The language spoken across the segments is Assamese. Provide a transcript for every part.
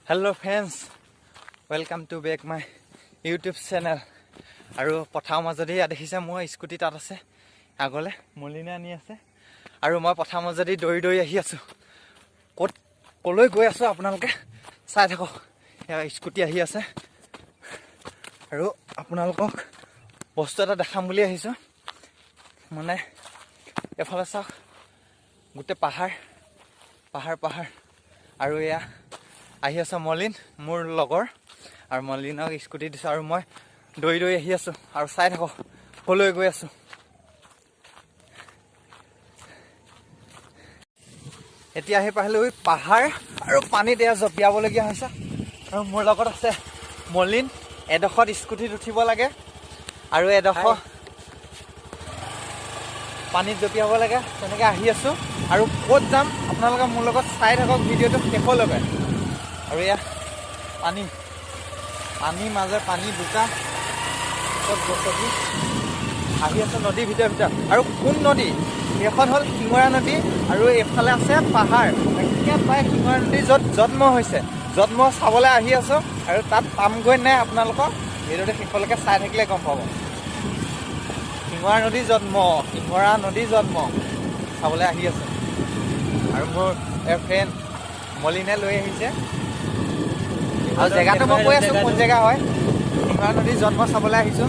Hello friends, welcome to back my YouTube channel. আৰু পথাৰ মাজদি দেখিছে মই স্কুটি তাত আছে আগলে মলিনা আনি আছে আৰু মই পথাৰ মাজদি দৌৰি দৌৰি আহি আছো কলৈ গৈ আছো আপোনালোকে চাই থাকক স্কুটি আহি আছে আৰু আপোনালোকক বস্তু এটা দেখাম বুলি আহিছো মানে এফালে চাওক গোটে পাহাৰ আৰু এয়া আহি আছে মলিন মোৰ লগৰ আৰু মলিনক স্কুটি দিছো আৰু মই দৌৰি দৌৰি আহি আছো আৰু চাই থাকক কলৈ গৈ আছো এতিয়া আহি পাহিলো পাহাৰ আৰু পানীত এয়া জপিয়াবলগীয়া হৈছে আৰু মোৰ লগত আছে মলিন এডোখৰত স্কুটিত উঠিব লাগে আৰু এডোখৰ পানীত জপিয়াব লাগে তেনেকৈ আহি আছো আৰু ক'ত যাম আপোনালোকে মোৰ লগত চাই থাকক ভিডিঅ'টো শেষলৈকে আৰু এয়া পানী মাজে পানী বোকা চব গছকি আহি আছে নদীৰ ভিতৰত আৰু কোন নদী এখন হ'ল শিঙৰা নদী আৰু এইফালে আছে পাহাৰ একেবাৰে শিঙৰা নদী য'ত জন্ম হৈছে জন্ম চাবলৈ আহি আছো আৰু তাত পামগৈ নাই আপোনালোকক ভিডিঅ'টো শেষলৈকে চাই থাকিলে গম পাব শিঙৰা নদী জন্ম চাবলৈ আহি আছে আৰু মোৰ ফ্ৰেণ্ড মলিনে লৈ আহিছে আৰু জেগাটো মই কৈ আছো কোন জেগা হয় শিঙৰা নদী জন্ম চাবলৈ আহিছো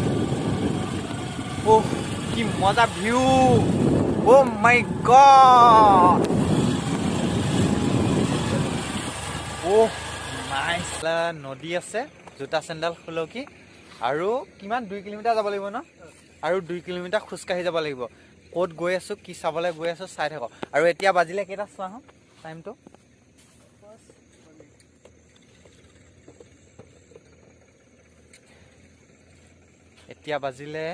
কি মজা ভিউ মাই গড নাইস নদী আছে জোতা চেণ্ডেল খুলকি আৰু কিমান 2 কিলোমিটাৰ যাব লাগিব ন আৰু 2 কিলোমিটাৰ খোজকাঢ়ি যাব লাগিব ক'ত গৈ আছো কি চাবলৈ গৈ আছো চাই থাকক আৰু এতিয়া বাজিলে কেইটা চোৱা হম টাইমটো এতিয়া বাজিলে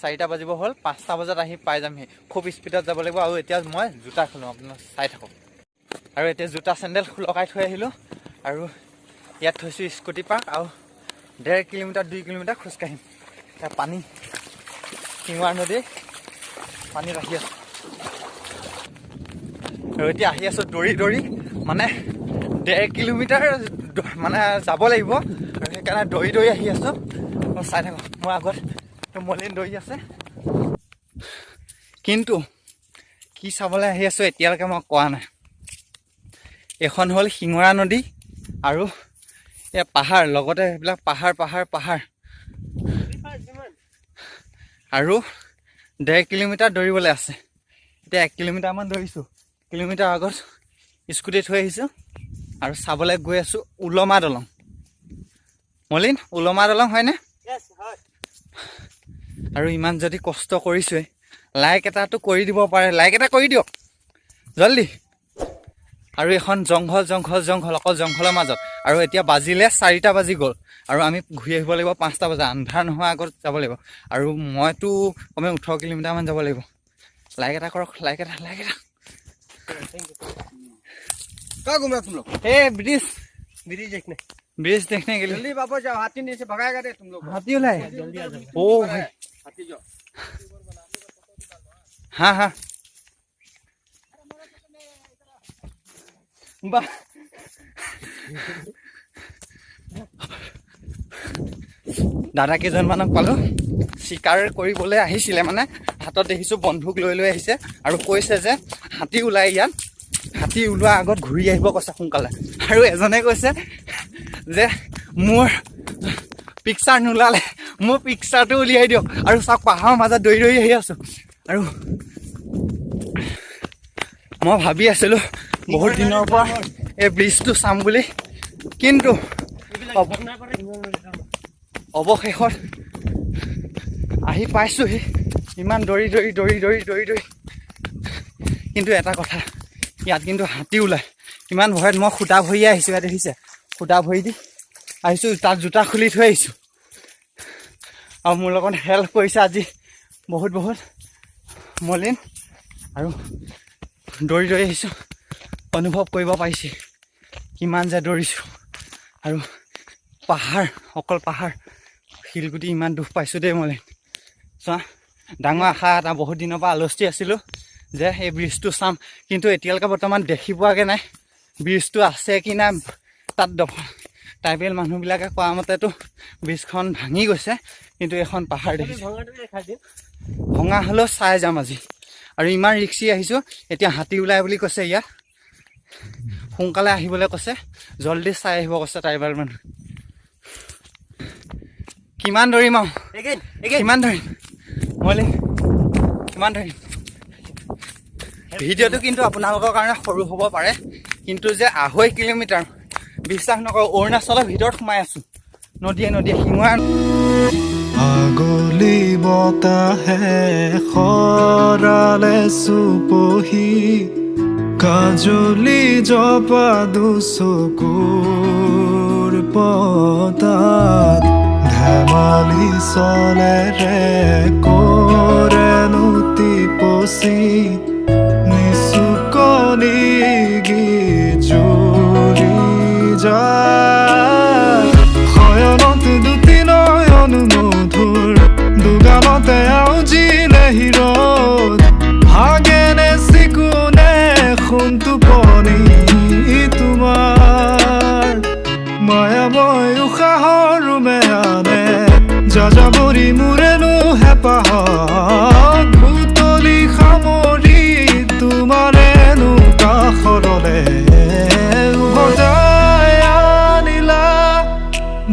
4টা বাজিব হ'ল 5টা বজাত আহি পাই যামহি খুব স্পীডত যাব লাগিব আৰু এতিয়া মই জোতা খুলো আপোনাক চাই থাকক আৰু এতিয়া জোতা চেণ্ডেল লগাই থৈ আহিলোঁ আৰু ইয়াত থৈছোঁ স্কুটি পাৰ্ক আৰু 1.5 কিলোমিটাৰ 2 কিলোমিটাৰ খোজকাঢ়িম এতিয়া পানী শিঙৰা নদী পানীত আহি আছোঁ আৰু এতিয়া আহি আছোঁ দৌৰি মানে 1.5 কিলোমিটাৰ মানে যাব লাগিব আৰু সেইকাৰণে দৌৰি আহি আছোঁ চাই থাকক মই আগত মলিন দৌৰি আছে কিন্তু কি চাবলৈ আহি আছোঁ এতিয়ালৈকে মই কোৱা নাই এখন হ'ল শিঙৰা নদী আৰু এই পাহাৰ লগতে সেইবিলাক পাহাৰ আৰু 1.5 কিলোমিটাৰ দৌৰিবলৈ আছে এতিয়া 1 কিলোমিটাৰমান দৌৰিছোঁ কিলোমিটাৰ আগত স্কুটি থৈ আহিছোঁ আৰু চাবলৈ গৈ আছোঁ উলমা দলং মলিন উলমা দলং হয়নে আৰু ইমান যদি কষ্ট কৰিছোৱে লাইক এটাটো কৰি দিব পাৰে লাইক এটা কৰি দিয়ক জলদি আৰু এখন জংঘল অকল জংঘলৰ মাজত আৰু এতিয়া বাজিলে 4টা বাজি গ'ল আৰু আমি ঘূৰি আহিব লাগিব 5টা বজা আন্ধাৰ নোহোৱাৰ আগত যাব লাগিব আৰু মইতো কমে 18 কিলোমিটাৰমান যাব লাগিব লাইক এটা কৰক লাইক এটা कहाँ घूम रहा तुम लोग? ब्रिज देखने के लिए जल्दी वापस जाओ हाथी नीचे भगाएगा रे तुम लोग हाथी उलाए जल्दी आ जाओ ओ भाई हाथी जाओ हाँ দাদা কেইজনমানক পালো চিকাৰ কৰিবলৈ আহিছিলে মানে হাতত দেখিছো বন্ধুক লৈ আহিছে আৰু কৈছে যে হাতী ওলাই ইয়াত হাতী ওলোৱা আগত ঘূৰি আহিব কৈছে সোনকালে আৰু এজনে কৈছে যে মোৰ পিকচাৰ নোলালে মোৰ পিকচাৰটো উলিয়াই দিয়ক আৰু চাওক পাহাৰৰ মাজত দৌৰি আহি আছো আৰু মই ভাবি আছিলো বহুত দিনৰ পৰা এই ব্ৰিজটো চাম বুলি কিন্তু অৱশেষত আহি পাইছোহি ইমান দৌৰি কিন্তু এটা কথা ইয়াত কিন্তু হাতী ওলায় ইমান ভয়ত মই খুটা ভৰিয়ে আহিছোঁ ইয়াত দেখিছে খুটা ভৰি দি আহিছোঁ তাত জোতা খুলি থৈ আহিছোঁ আৰু মোৰ লগত হেল্প কৰিছে আজি বহুত মলিন আৰু দৌৰি আহিছোঁ অনুভৱ কৰিব পাৰিছে কিমান যে দৌৰিছোঁ আৰু অকল পাহাৰ শিলগুটি ইমান দুখ পাইছোঁ দেই মলিন চোৱা ডাঙৰ আশা এটা বহুত দিনৰ পৰা আলোচি আছিলোঁ যে এই ব্ৰিজটো চাম, কিন্তু এতিয়ালৈকে বৰ্তমান দেখি পোৱাগৈ নাই ব্ৰিজটো আছে কি নাই। তাত ট্ৰাইবেল মানুহবিলাকে কোৱা মতেতো ব্ৰিজখন ভাঙি গৈছে, কিন্তু এখন পাহাৰ দেখিছোঁ। ভঙা হ'লেও চাই যাম আজি। আৰু ইমান ৰিক্সি আহিছোঁ, এতিয়া হাতী ওলাই বুলি কৈছে ইয়াত, সোনকালে আহিবলৈ কৈছে, জল্দি চাই আহিব কৈছে ট্ৰাইবেল মানুহ। কিমান ধৰিম আৰু কিমান ধৰিম মই কিমান ধৰিম। ভিডিঅ'টো কিন্তু আপোনালোকৰ কাৰণে সৰু হ'ব পাৰে, কিন্তু যে 2.5 কিলোমিটাৰ, বিশ্বাস নকৰোঁ, অৰুণাচলৰ ভিতৰত সোমাই আছোঁ, নদীয়ে নদীয়ে শিঙৰা। আগলি বতাহে খৰালে চুপহি, কাজলি জপা দুচকুৰ পতাত, ধেমালি চলেৰে কৰে নুতি পচি, নিচুকনি গিজুৰি যায়। শয়নত দুটি নয়ন মধুৰ, দুগামতে আউজিলে হিৰত, ভাগেনে চিকুনে সোণ টোপনি তোমাৰ। মায়াময় উশাহৰ মেয়ানে যাযাবৰী মোৰেনো হেঁপাহত, ভুতলি সামৰি তোমাৰেনো কাষৰলে উভতাই আনিলা,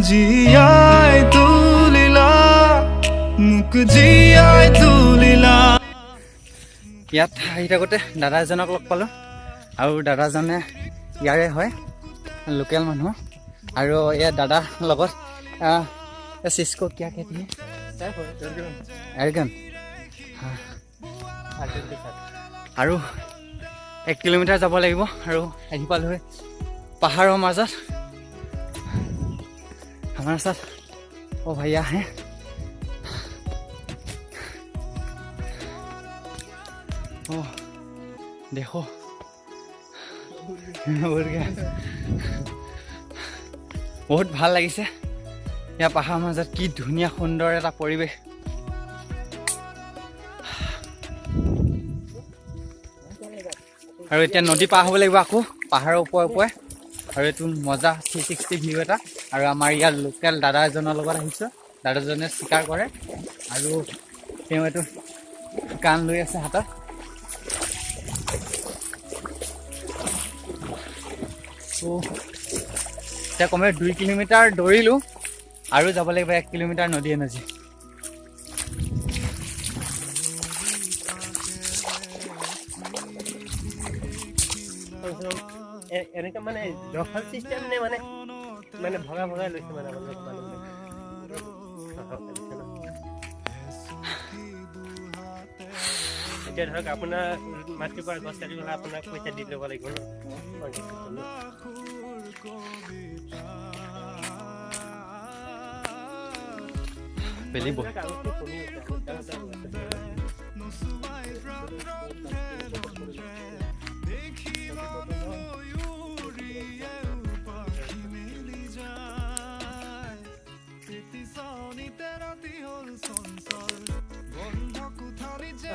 জীয়াই তুলিলা, মোক জীয়াই তুলিলা। ইয়াত আহি থাকোঁতে দাদা এজনক লগ পালোঁ, আৰু দাদাজনে ইয়াৰে হয়, লোকেল মানুহ। আৰু এই দাদাৰ লগত চিস্কো কিয়া খেতি এৰগন, আৰু 1 কিলোমিটাৰ যাব লাগিব, আৰু আহি পালোঁহি পাহাৰৰ মাজত। আমাৰ সাথ ओ भैया हैं, ओ देखो বহুত ভাল লাগিছে ইয়াৰ পাহাৰৰ মাজত, কি ধুনীয়া সুন্দৰ এটা পৰিৱেশ। আৰু এতিয়া নদী পাৰ হ'ব লাগিব আকৌ পাহাৰৰ ওপৰে ওপৰে, আৰু এইটো মজা 360 ভিউ এটা। আৰু আমাৰ ইয়াৰ লোকেল দাদা এজনৰ লগত আহিছোঁ, দাদাজনে চিকাৰ কৰে, আৰু তেওঁ এইটো কাণ লৈ আছে হাতত। এতিয়া কমে 2 কিলোমিটাৰ দৌৰিলোঁ, আৰু যাব লাগিব 1 কিলোমিটাৰ নদীয়ে নদী। এনেকে মানে দখল চিষ্টেম নে মানে মানে ভগা ভগা লৈছে মানে এতিয়া ধৰক আপোনাৰ মাটিৰ পৰা গছ কাটি গ'লে আপোনাক পইচা দি ল'ব লাগিব ন। বেলিব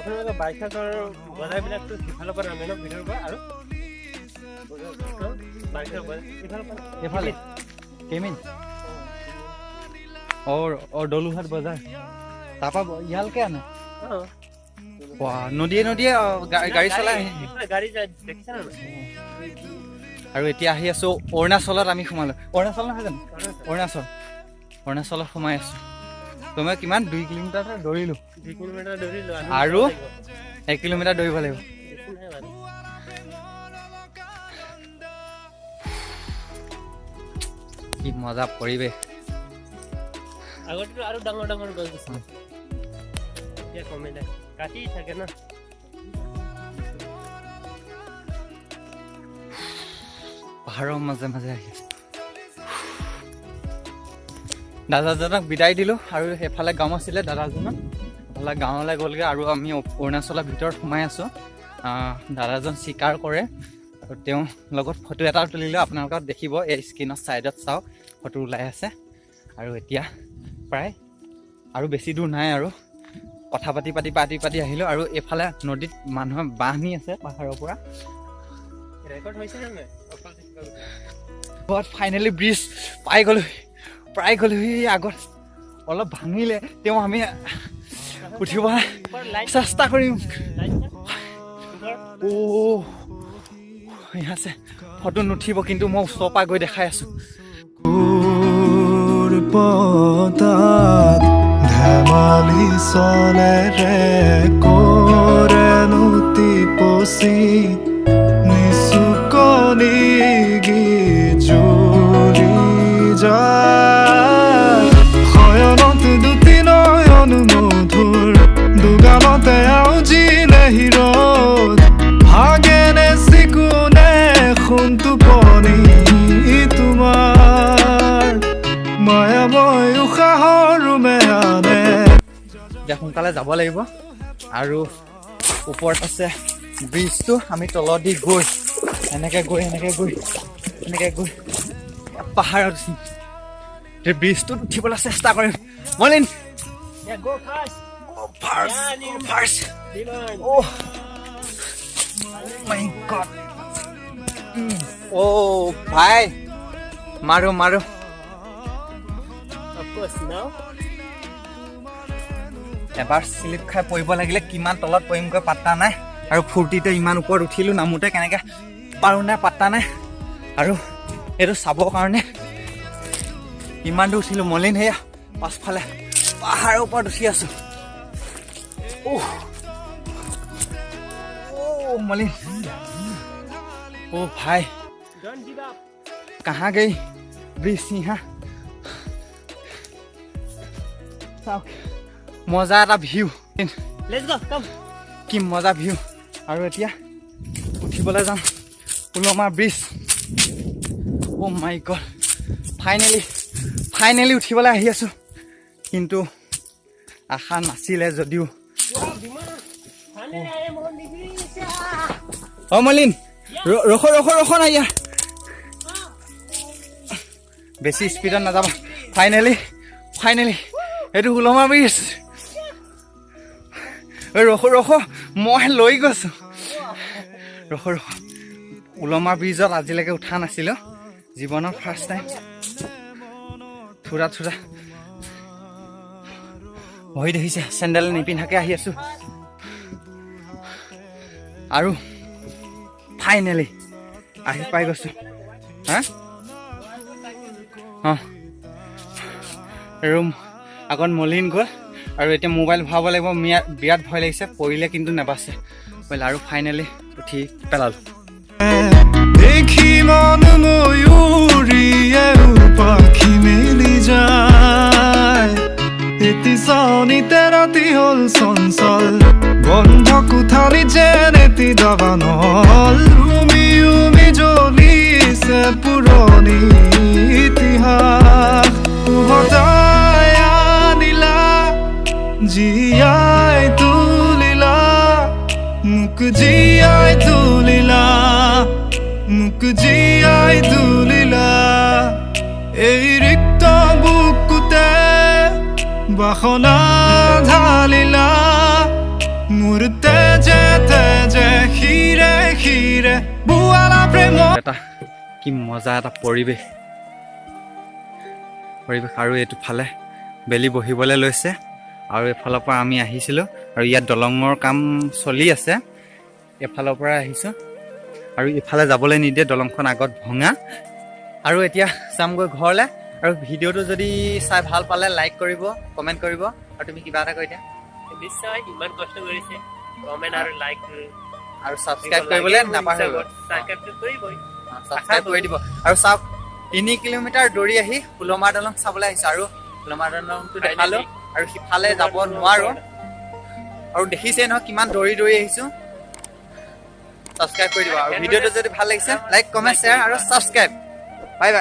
আপোনালোকৰ বাইকৰ বজাৰবিলাকতো সিফালৰ পৰা নামে ন, ভিতৰৰ পৰা, আৰু বাইকৰ বজাৰ সিফালৰ পৰা এইফালে কেমিন और डोलूहाट बाजार तापा ইয়ালকে আনে। নদীয়ে নদীয়ে গাড়ী চলাই গাড়ী দেখিছে না। আৰু এতিয়া আহি আছোঁ অৰুণাচলত, আমি সোমালোঁ অৰুণাচল নহয় জানো, অৰুণাচলত সোমাই আছোঁ। তুমি কিমান 2 কিলোমিটাৰ দৌৰিলোঁ, 2 কিলোমিটাৰ দৌৰিলোঁ, আৰু 1 কিলোমিটাৰ দৌৰিব লাগিব। কি মজা পৰিৱেশ। আগতেতো আৰু ডাঙৰ ডাঙৰ গছ গছনি, এতিয়া কমে যায়, কাটি থাকে না। পাহাৰৰ মাজে মাজে আহি আছোঁ। দাদাজনক বিদায় দিলোঁ, আৰু এফালে গাঁও আছিলে দাদাজনক, এফালে গাঁৱলৈ গ'লগৈ, আৰু আমি অৰুণাচলৰ ভিতৰত সোমাই আছোঁ। দাদাজন চিকাৰ কৰে, আৰু তেওঁৰ লগত ফটো এটা তুলিলোঁ, আপোনালোকক দেখিব এই স্ক্ৰীনৰ ছাইডত চাওক, ফটো ওলাই আছে। আৰু এতিয়া প্ৰায় আৰু বেছি দূৰ নাই, আৰু কথা পাতি পাতি পাতি পাতি আহিলোঁ আৰু এইফালে নদীত মানুহে বাঁহ নি আছে পাহাৰৰ পৰা ৰেকৰ্ড হৈছে নে ফাইনেলি ব্ৰিজ প্ৰায় গ'লোহি আগত অলপ ভাঙিলে তেওঁ আমি উঠিব চেষ্টা কৰিম আছে ফটো নুঠিব কিন্তু মই ওচৰৰ পৰা গৈ দেখাই আছোঁ পতাত ধেমালি চলে ৰে কৰে নতি পচি নিচুকনি গিজুৰি যায় শয়নত দুটি নয়ন মধুৰ দুগালতে আউজিলে হিৰত ভাগেনে চিকুনে সোণটো পনি তোমাৰ মায়াময় উশাহৰ মেহানে এতিয়া সোনকালে যাব লাগিব আৰু ওপৰত আছে ব্ৰিজটো আমি তলদি গৈ এনেকৈ গৈ পাহাৰত উঠিম সেই ব্ৰিজটোত উঠিবলৈ চেষ্টা কৰিম মলিন ভাই মাৰো এবাৰ স্লিপ খাই পৰিব লাগিলে কিমান তলত পৰিমগৈ পাত্তা নাই আৰু ফূৰ্তিতে ইমান ওপৰত উঠিলোঁ নামোতে কেনেকৈ পাৰোঁ নাই পাত্তা নাই আৰু এইটো চাবৰ কাৰণে ইমান দূৰ উঠিলোঁ মলিন সেয়া পাছফালে পাহাৰৰ ওপৰত উঠি আছোঁ মলিন ভাই कहाँ गई ब्रिज यहाँ চাওক মজা এটা ভিউ কি মজা ভিউ আৰু এতিয়া উঠিবলৈ যাম উলমা ব্ৰিজ মাই গড ফাইনেলি উঠিবলৈ আহি আছোঁ কিন্তু আশা নাছিলে যদিও মলিন ৰখ না ইয়াৰ বেছি স্পীডত নাযাবা ফাইনেলি এইটো উলমা ব্ৰিজ ৰখ মই লৈ গৈছোঁ ৰখ উলমা ব্ৰিজত আজিলৈকে উঠা নাছিলোঁ জীৱনৰ ফাৰ্ষ্ট টাইম থোৰা ভৰি দেখিছে চেণ্ডেল নিপিন্ধাকৈ আহি আছোঁ আৰু ফাইনেলি আহি পাই গৈছোঁ ৰুম আগত মলিন গ'ল আৰু এতিয়া মোবাইল ভৰাব লাগিব বিৰাট ভয় লাগিছে পৰিলে কিন্তু নেবাচে বোলে আৰু ফাইনেলি উঠি পেলালোঁ দেখি মন ময়ূৰিয়ে পাখি মেলি যায় এটি চাউনিতে ৰাতি হ'ল চঞ্চল বন্ধ কোঠালি যেন এটি দাবানল উমি জ্বলিছে পুৰণি ইতিহাস উভতাই আনিলা জীয়াই তুলিলা মোক জীয়াই তুলিলা এই ৰিক্ত বুকুতে বাসনা ঢালিলা মোৰ তেজে খিৰে বুৱালা প্ৰেম এটা কি মজা এটা পৰিৱেশ আৰু এইটো ফালে বেলি বহিবলৈ লৈছে আৰু এফালৰ পৰা আমি আহিছিলোঁ আৰু ইয়াত দলঙৰ কাম চলি আছে এফালৰ পৰা আহিছোঁ আৰু ইফালে যাবলৈ নিদিয়ে দলংখন আগত ভঙা আৰু এতিয়া যামগৈ ঘৰলৈ আৰু ভিডিঅ'টো যদি চাই ভাল পালে লাইক কৰিব কমেণ্ট কৰিব আৰু তুমি কিবা এটা কৈ দিয়া নিশ্চয় ইমান কষ্ট কৰিছে কমেণ্ট আৰু লাইক আৰু ছাবস্ক্ৰাইব কৰিবলৈ নাপাহৰিব ছাবস্ক্ৰাইব কৰি দিব আৰু চাওক 3 কিলোমিটাৰ দৌৰি আহি উলমা দলং চাবলৈ আহিছোঁ আৰু উলমা দলংটো দেখালোঁ আৰু সিফালে যাব নোৱাৰোঁ আৰু দেখিছে নহয় কিমান দৌৰি আহিছোঁ ছাবস্ক্ৰাইব কৰি দিব আৰু ভিডিঅ'টো যদি ভাল লাগিছে লাইক কমেণ্ট শ্বেয়াৰ আৰু ছাবস্ক্ৰাইব বাই